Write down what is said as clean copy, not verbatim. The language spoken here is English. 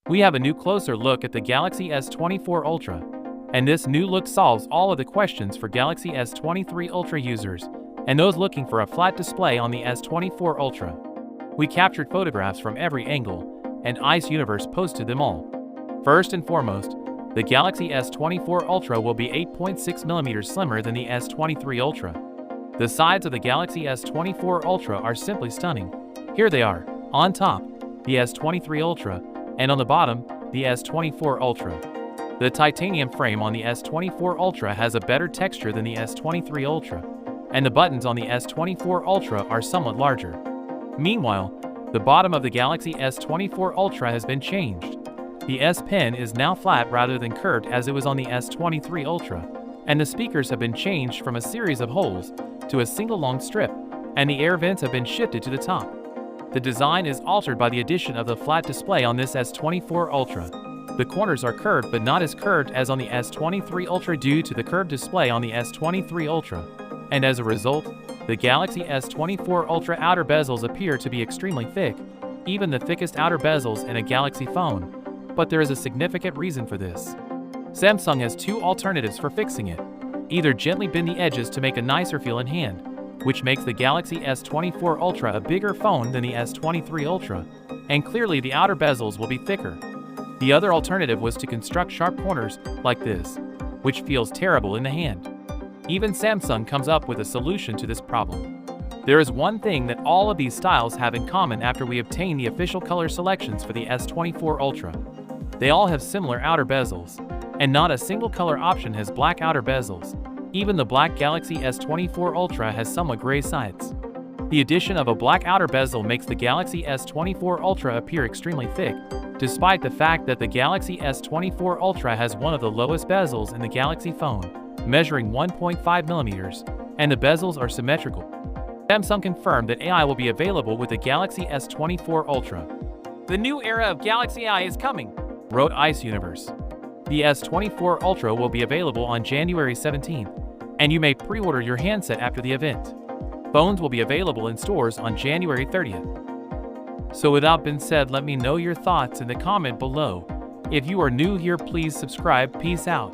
We have a new closer look at the Galaxy S24 Ultra, and this new look solves all of the questions for Galaxy S23 Ultra users and those looking for a flat display on the S24 Ultra. We captured photographs from every angle, and Ice Universe posted them all. First and foremost, the Galaxy S24 Ultra will be 8.6mm slimmer than the S23 Ultra. The sides of the Galaxy S24 Ultra are simply stunning. Here they are: on top, the S23 Ultra, and on the bottom, the S24 Ultra. The titanium frame on the S24 Ultra has a better texture than the S23 Ultra, and the buttons on the S24 Ultra are somewhat larger. Meanwhile, the bottom of the Galaxy S24 Ultra has been changed. The S Pen is now flat rather than curved as it was on the S23 Ultra, and the speakers have been changed from a series of holes to a single long strip, and the air vents have been shifted to the top. The design is altered by the addition of the flat display on this S24 Ultra. The corners are curved but not as curved as on the S23 Ultra due to the curved display on the S23 Ultra, and as a result, the Galaxy S24 Ultra outer bezels appear to be extremely thick, even the thickest outer bezels in a Galaxy phone. But there is a significant reason for this. Samsung has two alternatives for fixing it. Either gently bend the edges to make a nicer feel in hand, which makes the Galaxy S24 Ultra a bigger phone than the S23 Ultra, and clearly the outer bezels will be thicker. The other alternative was to construct sharp corners like this, which feels terrible in the hand. Even Samsung comes up with a solution to this problem. There is one thing that all of these styles have in common after we obtain the official color selections for the S24 Ultra. They all have similar outer bezels, and not a single color option has black outer bezels. Even the black Galaxy S24 Ultra has somewhat gray sides. The addition of a black outer bezel makes the Galaxy S24 Ultra appear extremely thick, despite the fact that the Galaxy S24 Ultra has one of the lowest bezels in the Galaxy phone, measuring 1.5mm, and the bezels are symmetrical. Samsung confirmed that AI will be available with the Galaxy S24 Ultra. "The new era of Galaxy AI is coming," wrote Ice Universe. The S24 Ultra will be available on January 17th, and you may pre-order your handset after the event. Phones will be available in stores on January 30th. So without being said, let me know your thoughts in the comment below. If you are new here, please subscribe. Peace out.